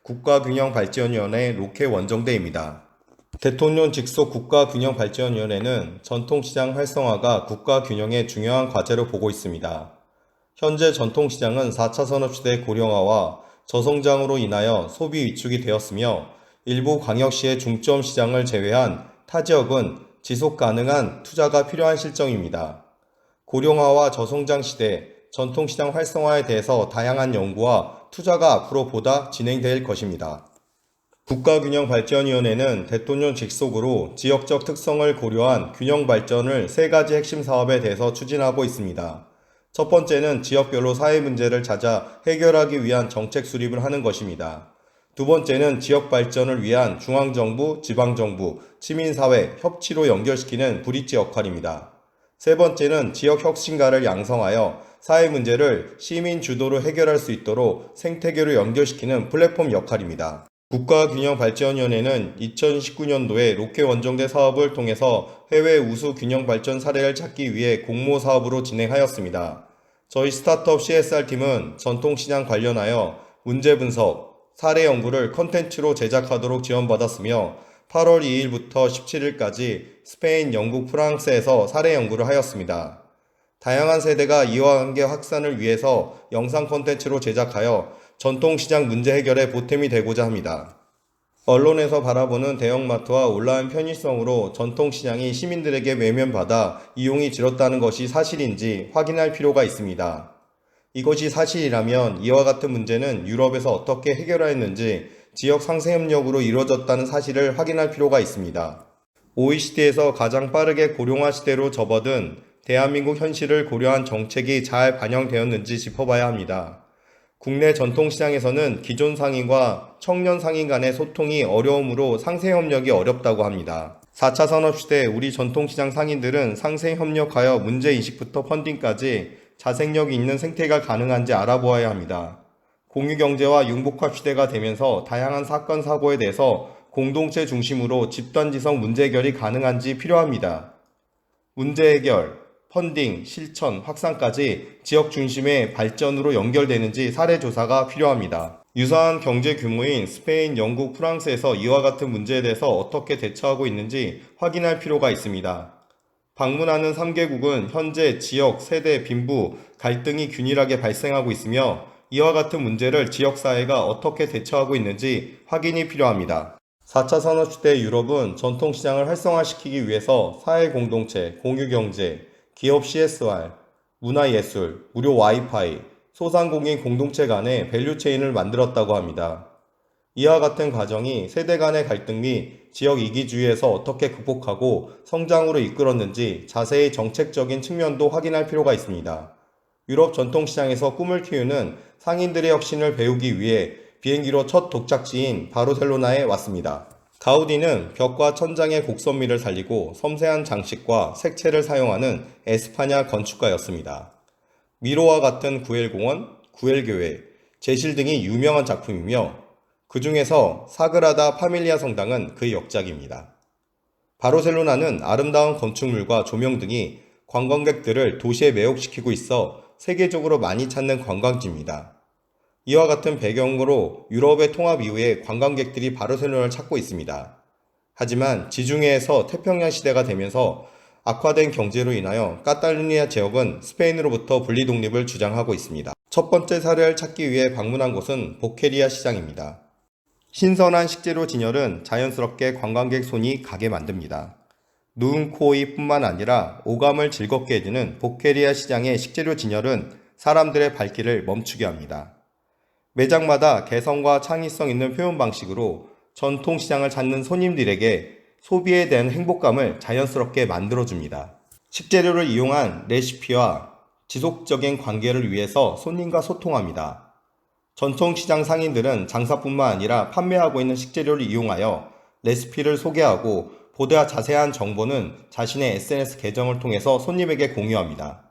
국가균형발전위원회 로케 원정대입니다. 대통령 직속 국가균형발전위원회는 전통시장 활성화가 국가균형의 중요한 과제로 보고 있습니다. 현재 전통시장은 4차 산업시대 고령화와 저성장으로 인하여 소비 위축이 되었으며 일부 광역시의 중점 시장을 제외한 타 지역은 지속 가능한 투자가 필요한 실정입니다. 고령화와 저성장 시대, 전통시장 활성화에 대해서 다양한 연구와 투자가 앞으로 보다 진행될 것입니다. 국가균형발전위원회는 대통령 직속으로 지역적 특성을 고려한 균형발전을 3가지 핵심 사업에 대해서 추진하고 있습니다. 첫 번째는 지역별로 사회 문제를 찾아 해결하기 위한 정책 수립을 하는 것입니다. 두 번째는 지역 발전을 위한 중앙정부, 지방정부, 시민사회, 협치로 연결시키는 브릿지 역할입니다. 세 번째는 지역 혁신가를 양성하여 사회 문제를 시민 주도로 해결할 수 있도록 생태계로 연결시키는 플랫폼 역할입니다. 국가균형발전위원회는 2019년도에 로케 원정대 사업을 통해서 해외 우수 균형발전 사례를 찾기 위해 공모 사업으로 진행하였습니다. 저희 스타트업 CSR팀은 전통시장 관련하여 문제 분석, 사례 연구를 컨텐츠로 제작하도록 지원받았으며 8월 2일부터 17일까지 스페인, 영국, 프랑스에서 사례 연구를 하였습니다. 다양한 세대가 이와 관계 확산을 위해서 영상 컨텐츠로 제작하여 전통시장 문제 해결에 보탬이 되고자 합니다. 언론에서 바라보는 대형마트와 온라인 편의성으로 전통시장이 시민들에게 외면받아 이용이 줄었다는 것이 사실인지 확인할 필요가 있습니다. 이것이 사실이라면 이와 같은 문제는 유럽에서 어떻게 해결하였는지 지역 상생협력으로 이루어졌다는 사실을 확인할 필요가 있습니다. OECD에서 가장 빠르게 고령화 시대로 접어든 대한민국 현실을 고려한 정책이 잘 반영되었는지 짚어봐야 합니다. 국내 전통시장에서는 기존 상인과 청년 상인 간의 소통이 어려우므로 상생협력이 어렵다고 합니다. 4차 산업시대 우리 전통시장 상인들은 상생협력하여 문제인식부터 펀딩까지 자생력이 있는 생태가 가능한지 알아보아야 합니다. 공유경제와 융복합 시대가 되면서 다양한 사건 사고에 대해서 공동체 중심으로 집단지성 문제 해결이 가능한지 필요합니다. 문제 해결, 펀딩, 실천, 확산까지 지역 중심의 발전으로 연결되는지 사례 조사가 필요합니다. 유사한 경제 규모인 스페인, 영국, 프랑스에서 이와 같은 문제에 대해서 어떻게 대처하고 있는지 확인할 필요가 있습니다. 방문하는 3개국은 현재 지역, 세대, 빈부, 갈등이 균일하게 발생하고 있으며 이와 같은 문제를 지역사회가 어떻게 대처하고 있는지 확인이 필요합니다. 4차 산업시대 유럽은 전통시장을 활성화시키기 위해서 사회공동체, 공유경제, 기업 CSR, 문화예술, 무료 와이파이, 소상공인 공동체 간의 밸류체인을 만들었다고 합니다. 이와 같은 과정이 세대 간의 갈등 및 지역 이기주의에서 어떻게 극복하고 성장으로 이끌었는지 자세히 정책적인 측면도 확인할 필요가 있습니다. 유럽 전통시장에서 꿈을 키우는 상인들의 혁신을 배우기 위해 비행기로 첫 도착지인 바르셀로나에 왔습니다. 가우디는 벽과 천장의 곡선미를 살리고 섬세한 장식과 색채를 사용하는 에스파냐 건축가였습니다. 미로와 같은 구엘공원, 구엘교회, 제실 등이 유명한 작품이며 그 중에서 사그라다 파밀리아 성당은 그의 역작입니다. 바르셀로나는 아름다운 건축물과 조명 등이 관광객들을 도시에 매혹시키고 있어 세계적으로 많이 찾는 관광지입니다. 이와 같은 배경으로 유럽의 통합 이후에 관광객들이 바르셀로나를 찾고 있습니다. 하지만 지중해에서 태평양 시대가 되면서 악화된 경제로 인하여 카탈루니아 지역은 스페인으로부터 분리 독립을 주장하고 있습니다. 첫 번째 사례를 찾기 위해 방문한 곳은 보케리아 시장입니다. 신선한 식재료 진열은 자연스럽게 관광객 손이 가게 만듭니다. 눈, 코, 입뿐만 아니라 오감을 즐겁게 해주는 보케리아 시장의 식재료 진열은 사람들의 발길을 멈추게 합니다. 매장마다 개성과 창의성 있는 표현 방식으로 전통시장을 찾는 손님들에게 소비에 대한 행복감을 자연스럽게 만들어줍니다. 식재료를 이용한 레시피와 지속적인 관계를 위해서 손님과 소통합니다. 전통시장 상인들은 장사뿐만 아니라 판매하고 있는 식재료를 이용하여 레시피를 소개하고 보다 자세한 정보는 자신의 SNS 계정을 통해서 손님에게 공유합니다.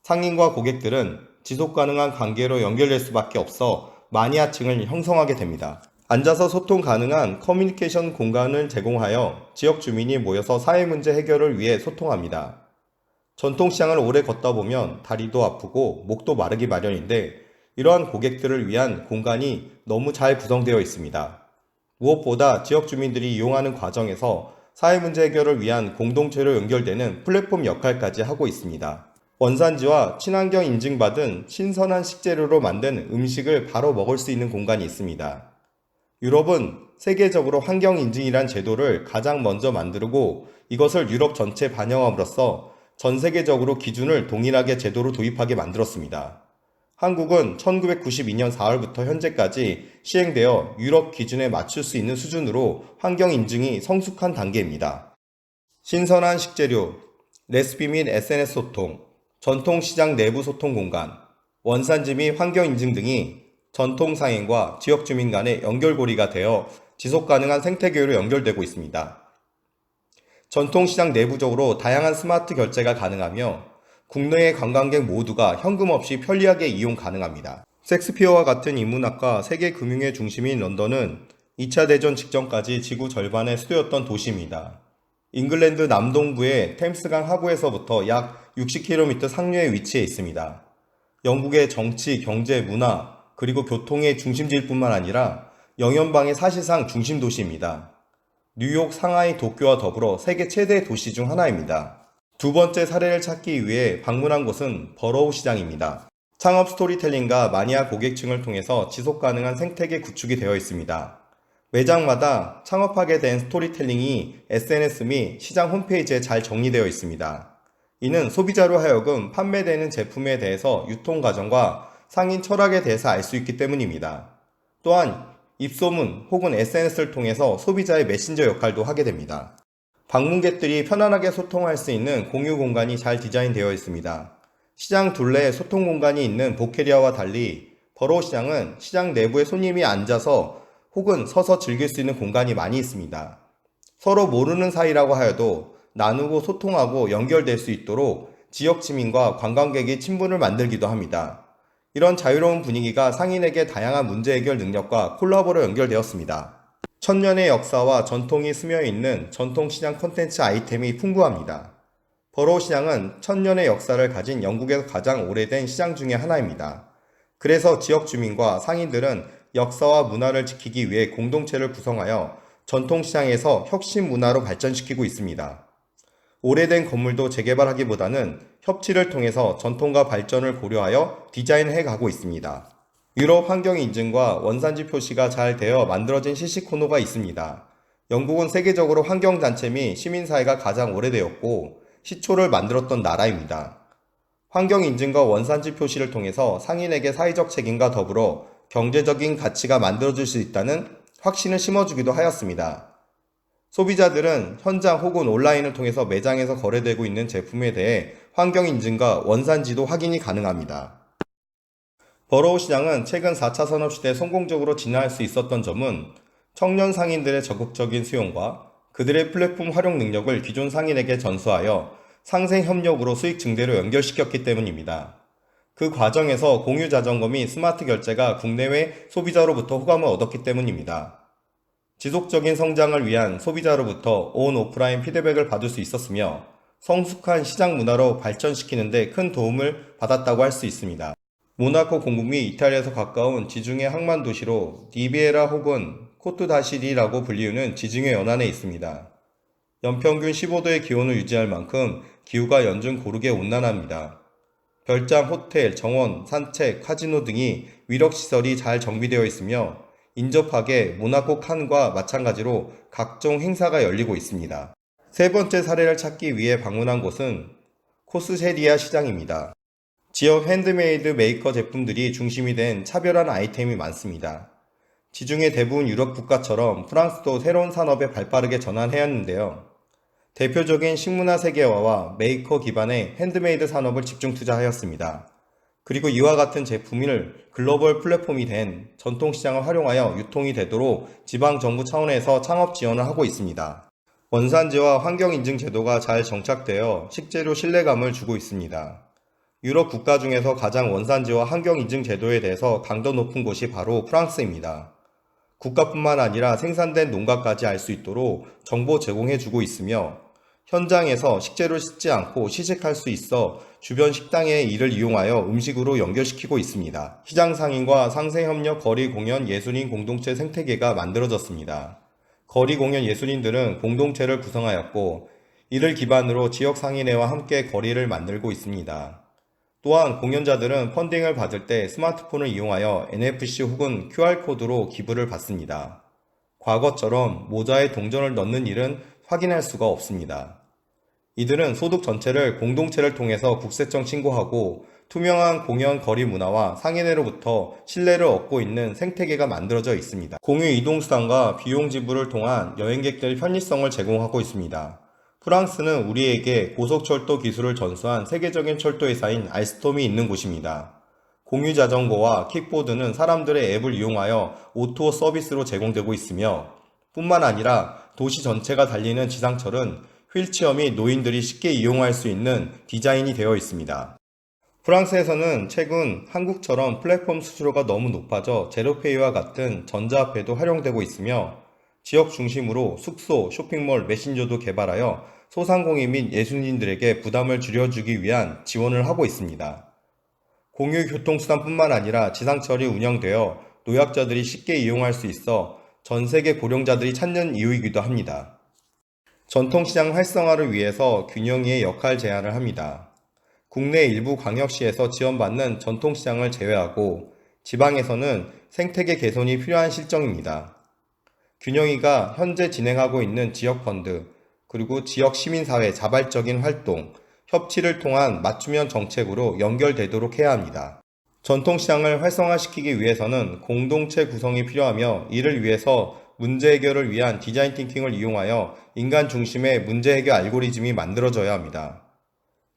상인과 고객들은 지속가능한 관계로 연결될 수밖에 없어 마니아층을 형성하게 됩니다. 앉아서 소통 가능한 커뮤니케이션 공간을 제공하여 지역 주민이 모여서 사회 문제 해결을 위해 소통합니다. 전통시장을 오래 걷다 보면 다리도 아프고 목도 마르기 마련인데 이러한 고객들을 위한 공간이 너무 잘 구성되어 있습니다. 무엇보다 지역 주민들이 이용하는 과정에서 사회 문제 해결을 위한 공동체로 연결되는 플랫폼 역할까지 하고 있습니다. 원산지와 친환경 인증받은 신선한 식재료로 만든 음식을 바로 먹을 수 있는 공간이 있습니다. 유럽은 세계적으로 환경 인증이란 제도를 가장 먼저 만들고 이것을 유럽 전체에 반영함으로써 전 세계적으로 기준을 동일하게 제도로 도입하게 만들었습니다. 한국은 1992년 4월부터 현재까지 시행되어 유럽 기준에 맞출 수 있는 수준으로 환경 인증이 성숙한 단계입니다. 신선한 식재료, 레시피 및 SNS 소통, 전통시장 내부 소통 공간, 원산지 및 환경 인증 등이 전통상인과 지역 주민 간의 연결고리가 되어 지속가능한 생태계로 연결되고 있습니다. 전통시장 내부적으로 다양한 스마트 결제가 가능하며 국내의 관광객 모두가 현금 없이 편리하게 이용 가능합니다. 섹스피어와 같은 인문학과 세계 금융의 중심인 런던은 2차 대전 직전까지 지구 절반의 수도였던 도시입니다. 잉글랜드 남동부의 템스강 하구에서부터 약 60km 상류에 위치해 있습니다. 영국의 정치, 경제, 문화, 그리고 교통의 중심지일 뿐만 아니라 영연방의 사실상 중심 도시입니다. 뉴욕, 상하이, 도쿄와 더불어 세계 최대 도시 중 하나입니다. 두 번째 사례를 찾기 위해 방문한 곳은 버러우 시장입니다. 창업 스토리텔링과 마니아 고객층을 통해서 지속가능한 생태계 구축이 되어 있습니다. 매장마다 창업하게 된 스토리텔링이 SNS 및 시장 홈페이지에 잘 정리되어 있습니다. 이는 소비자로 하여금 판매되는 제품에 대해서 유통 과정과 상인 철학에 대해서 알 수 있기 때문입니다. 또한 입소문 혹은 SNS를 통해서 소비자의 메신저 역할도 하게 됩니다. 방문객들이 편안하게 소통할 수 있는 공유 공간이 잘 디자인되어 있습니다. 시장 둘레에 소통 공간이 있는 보케리아와 달리 버로우 시장은 시장 내부에 손님이 앉아서 혹은 서서 즐길 수 있는 공간이 많이 있습니다. 서로 모르는 사이라고 하여도 나누고 소통하고 연결될 수 있도록 지역 주민과 관광객이 친분을 만들기도 합니다. 이런 자유로운 분위기가 상인에게 다양한 문제 해결 능력과 콜라보로 연결되었습니다. 천년의 역사와 전통이 스며있는 전통시장 콘텐츠 아이템이 풍부합니다. 버로우 시장은 천년의 역사를 가진 영국에서 가장 오래된 시장 중의 하나입니다. 그래서 지역 주민과 상인들은 역사와 문화를 지키기 위해 공동체를 구성하여 전통시장에서 혁신 문화로 발전시키고 있습니다. 오래된 건물도 재개발하기보다는 협치를 통해서 전통과 발전을 고려하여 디자인해 가고 있습니다. 유럽 환경 인증과 원산지 표시가 잘 되어 만들어진 시식 코너가 있습니다. 영국은 세계적으로 환경단체 및 시민사회가 가장 오래되었고 시초를 만들었던 나라입니다. 환경 인증과 원산지 표시를 통해서 상인에게 사회적 책임과 더불어 경제적인 가치가 만들어질 수 있다는 확신을 심어주기도 하였습니다. 소비자들은 현장 혹은 온라인을 통해서 매장에서 거래되고 있는 제품에 대해 환경 인증과 원산지도 확인이 가능합니다. 버로우 시장은 최근 4차 산업시대에 성공적으로 진화할 수 있었던 점은 청년 상인들의 적극적인 수용과 그들의 플랫폼 활용 능력을 기존 상인에게 전수하여 상생 협력으로 수익 증대로 연결시켰기 때문입니다. 그 과정에서 공유 자전거 및 스마트 결제가 국내외 소비자로부터 호감을 얻었기 때문입니다. 지속적인 성장을 위한 소비자로부터 온 오프라인 피드백을 받을 수 있었으며 성숙한 시장 문화로 발전시키는 데 큰 도움을 받았다고 할 수 있습니다. 모나코 공국이 이탈리아에서 가까운 지중해 항만 도시로 리비에라 혹은 코트 다시리라고 불리우는 지중해 연안에 있습니다. 연평균 15도의 기온을 유지할 만큼 기후가 연중 고르게 온난합니다. 별장, 호텔, 정원, 산책, 카지노 등이 위력시설이 잘 정비되어 있으며 인접하게 모나코 칸과 마찬가지로 각종 행사가 열리고 있습니다. 세 번째 사례를 찾기 위해 방문한 곳은 코스헤리아 시장입니다. 지역 핸드메이드 메이커 제품들이 중심이 된 차별화한 아이템이 많습니다. 지중해 대부분 유럽 국가처럼 프랑스도 새로운 산업에 발빠르게 전환해왔는데요. 대표적인 식문화 세계화와 메이커 기반의 핸드메이드 산업을 집중 투자하였습니다. 그리고 이와 같은 제품을 글로벌 플랫폼이 된 전통시장을 활용하여 유통이 되도록 지방정부 차원에서 창업 지원을 하고 있습니다. 원산지와 환경인증 제도가 잘 정착되어 식재료 신뢰감을 주고 있습니다. 유럽 국가 중에서 가장 원산지와 환경인증 제도에 대해서 강도 높은 곳이 바로 프랑스입니다. 국가뿐만 아니라 생산된 농가까지 알 수 있도록 정보 제공해주고 있으며 현장에서 식재료를 씻지 않고 시식할 수 있어 주변 식당의 이를 이용하여 음식으로 연결시키고 있습니다. 시장 상인과 상생협력 거리 공연 예술인 공동체 생태계가 만들어졌습니다. 거리 공연 예술인들은 공동체를 구성하였고 이를 기반으로 지역 상인회와 함께 거리를 만들고 있습니다. 또한 공연자들은 펀딩을 받을 때 스마트폰을 이용하여 NFC 혹은 QR코드로 기부를 받습니다. 과거처럼 모자에 동전을 넣는 일은 확인할 수가 없습니다. 이들은 소득 전체를 공동체를 통해서 국세청 신고하고 투명한 공연 거리 문화와 상인회로부터 신뢰를 얻고 있는 생태계가 만들어져 있습니다. 공유 이동수단과 비용 지불을 통한 여행객들 편의성을 제공하고 있습니다. 프랑스는 우리에게 고속철도 기술을 전수한 세계적인 철도회사인 알스톰이 있는 곳입니다. 공유 자전거와 킥보드는 사람들의 앱을 이용하여 오토 서비스로 제공되고 있으며 뿐만 아니라 도시 전체가 달리는 지상철은 휠체어 및 노인들이 쉽게 이용할 수 있는 디자인이 되어 있습니다. 프랑스에서는 최근 한국처럼 플랫폼 수수료가 너무 높아져 제로페이와 같은 전자화폐도 활용되고 있으며 지역 중심으로 숙소, 쇼핑몰, 메신저도 개발하여 소상공인 및 예술인들에게 부담을 줄여주기 위한 지원을 하고 있습니다. 공유 교통수단뿐만 아니라 지상철이 운영되어 노약자들이 쉽게 이용할 수 있어 전 세계 고령자들이 찾는 이유이기도 합니다. 전통시장 활성화를 위해서 균형의 역할 제안을 합니다. 국내 일부 광역시에서 지원받는 전통시장을 제외하고 지방에서는 생태계 개선이 필요한 실정입니다. 균형이가 현재 진행하고 있는 지역펀드, 그리고 지역 시민사회 자발적인 활동, 협치를 통한 맞춤형 정책으로 연결되도록 해야 합니다. 전통시장을 활성화시키기 위해서는 공동체 구성이 필요하며 이를 위해서 문제 해결을 위한 디자인 띵킹을 이용하여 인간 중심의 문제 해결 알고리즘이 만들어져야 합니다.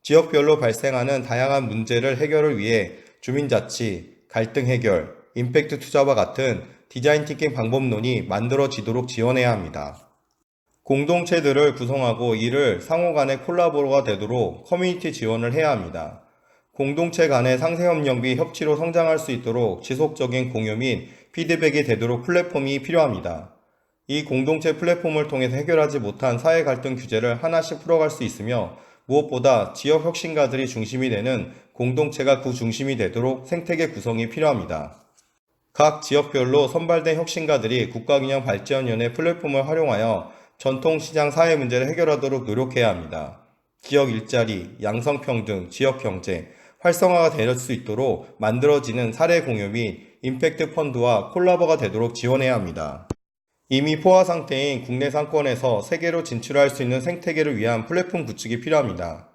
지역별로 발생하는 다양한 문제를 해결을 위해 주민자치, 갈등 해결, 임팩트 투자와 같은 디자인 띵킹 방법론이 만들어지도록 지원해야 합니다. 공동체들을 구성하고 이를 상호 간의 콜라보가 되도록 커뮤니티 지원을 해야 합니다. 공동체 간의 상생협력 및 협치로 성장할 수 있도록 지속적인 공유 및 피드백이 되도록 플랫폼이 필요합니다. 이 공동체 플랫폼을 통해서 해결하지 못한 사회 갈등 규제를 하나씩 풀어갈 수 있으며 무엇보다 지역 혁신가들이 중심이 되는 공동체가 그 중심이 되도록 생태계 구성이 필요합니다. 각 지역별로 선발된 혁신가들이 국가균형발전위원회 플랫폼을 활용하여 전통시장 사회 문제를 해결하도록 노력해야 합니다. 지역 일자리, 양성평등, 지역경제, 활성화가 될 수 있도록 만들어지는 사례 공유 및 임팩트 펀드와 콜라보가 되도록 지원해야 합니다. 이미 포화 상태인 국내 상권에서 세계로 진출할 수 있는 생태계를 위한 플랫폼 구축이 필요합니다.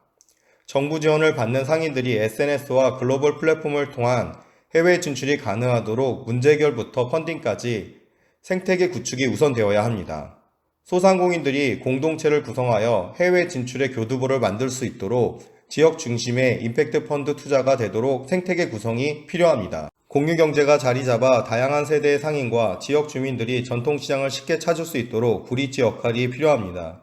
정부 지원을 받는 상인들이 SNS와 글로벌 플랫폼을 통한 해외 진출이 가능하도록 문제 해결부터 펀딩까지 생태계 구축이 우선되어야 합니다. 소상공인들이 공동체를 구성하여 해외 진출의 교두보를 만들 수 있도록 지역 중심의 임팩트 펀드 투자가 되도록 생태계 구성이 필요합니다. 공유경제가 자리 잡아 다양한 세대의 상인과 지역 주민들이 전통시장을 쉽게 찾을 수 있도록 브릿지 역할이 필요합니다.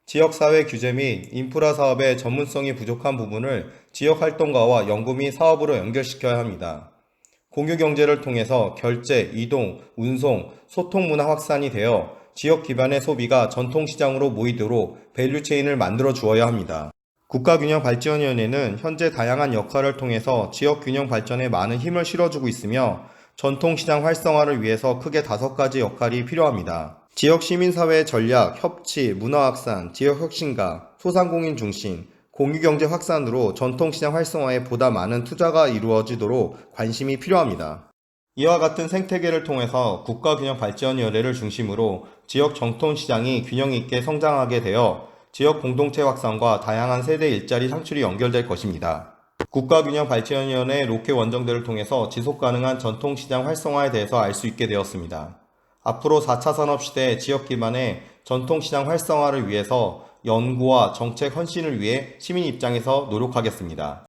지역사회 규제 및 인프라 사업의 전문성이 부족한 부분을 지역활동가와 연구 및 사업으로 연결시켜야 합니다. 공유경제를 통해서 결제, 이동, 운송, 소통 문화 확산이 되어 지역 기반의 소비가 전통시장으로 모이도록 밸류체인을 만들어 주어야 합니다. 국가균형발전위원회는 현재 다양한 역할을 통해서 지역균형 발전에 많은 힘을 실어주고 있으며 전통시장 활성화를 위해서 크게 5가지 역할이 필요합니다. 지역 시민사회의 전략, 협치, 문화확산, 지역혁신가, 소상공인 중심, 공유경제 확산으로 전통시장 활성화에 보다 많은 투자가 이루어지도록 관심이 필요합니다. 이와 같은 생태계를 통해서 국가균형발전위원회를 중심으로 지역 전통시장이 균형 있게 성장하게 되어 지역 공동체 확산과 다양한 세대 일자리 창출이 연결될 것입니다. 국가균형발전위원회 로켓 원정대를 통해서 지속가능한 전통시장 활성화에 대해서 알 수 있게 되었습니다. 앞으로 4차 산업시대 지역 기반의 전통시장 활성화를 위해서 연구와 정책 헌신을 위해 시민 입장에서 노력하겠습니다.